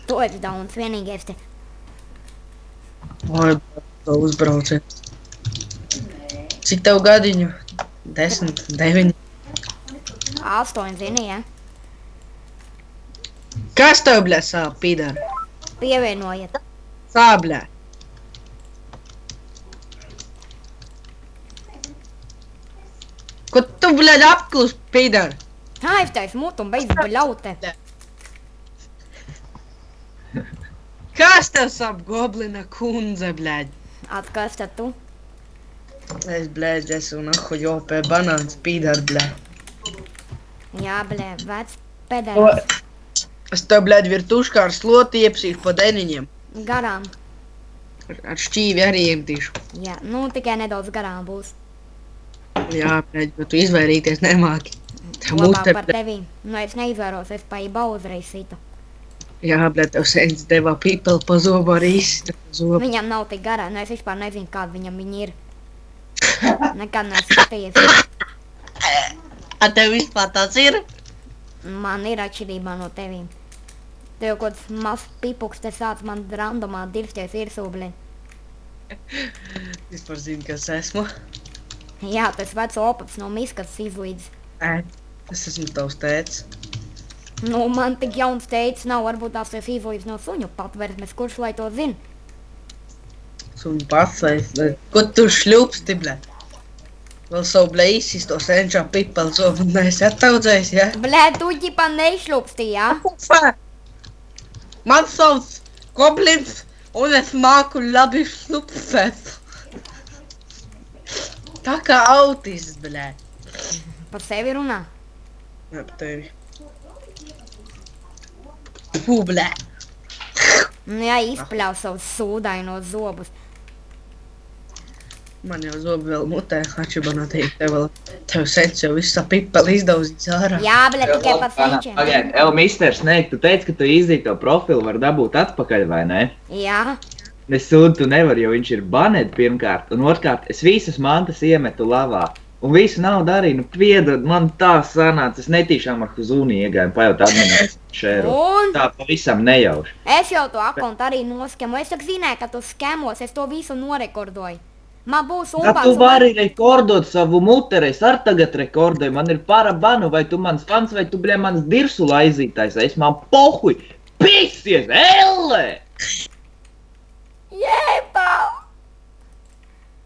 Tu esi daudz vienīgais te. Oi, to uzbrauciet. Cik tev gadiņu? 10, 9. 8 zini, ja? Kas tev, bļa, sāp, pīdar? Pievienojiet. Sāp, bļa. Ko tu, bļa, apklus, pīdar? Aiztais mutu un beidz bļaute. Kas tev sāp, goblina kundze, bļa? Atkas tad tu? Es, bļa, esmu nahu jopē banāns, pīdar, bļa. Jā, blē, vec pedēlis. Es tev, bļa, virtuškā ar sloti iepsīšu pa deniņiem. Garām. Ar šķīvi arī iemetīšu. Jā, nu tikai nedaudz garām būs. Jā, bļa, bet tu izvairīties nemāki. Labāk par tevi. Nu, es neizvēros, es pa iba uzreiz situ. Jā, bļa, tev sēdz devā pīpeli pa zobu arī izsita pa zobu. Viņam nav tik garā, nu es vispār nezinu, kāda viņam viņi ir. Nekad neesmu skatījies. A tev vispār tāds ir? Man ir atšķirībā no tevīm. Tev kaut kāds mazs pipuks te sāc man randomā dirsties virsū, blin. Vispār zinu, kas esmu. Jā, tas veco opats no miskas izlīdz. Es esmu tavs tēts. Nu, man tik jauns teicis nav, varbūt tās es izlīdz no suņu patversmes, kurš lai to zina. Suņu pats, vai... Ko tu šļūpsti, bļa? Vēl savu, bļa, īsis to senčā pipeli zobu un neesi attaudzējis, ja? Blē, tu ģipa nešļupsti, jā? Man sauc Goblins un es māku labi šļupstēt. Tā kā autists, bļa. Par sevi runā. Jā, par tevi. Fū, bļa. Nu, jā, izpļauj savus sūdainos zobus. Man jau zobi vēl mutē, atšķibanātīgi, tev sens jau visu pipeli izdauzīs ārā. Jā, blē, tikai par senčiem. Pagaid, mister Snake, tu teici, ka tu izdīji to profilu var dabūt atpakaļ, vai ne? Jā. Es sūdu, tu nevar, jo viņš ir baned pirmkārt, un otrkārt, es visas mantas iemetu lavā. Un visu naudu arī, nu piedod, man tā sanāca, es netīšām ar Huzuni iegāju, pajaut administrāciju šēru. Un? Tā pavisam nejauši. Es jau to akontu arī noskemu. Es tak zināju, ka tu skemos, es to visu norekordoju. Man būs Ja umbāts. tu vari rekordot savu muteri, es ar tagad rekordoju, man ir parabanu, vai tu mans fans, vai tu, bļa, mans dirsu laizītājs, es man pohuj, pisies, elle! Jeb!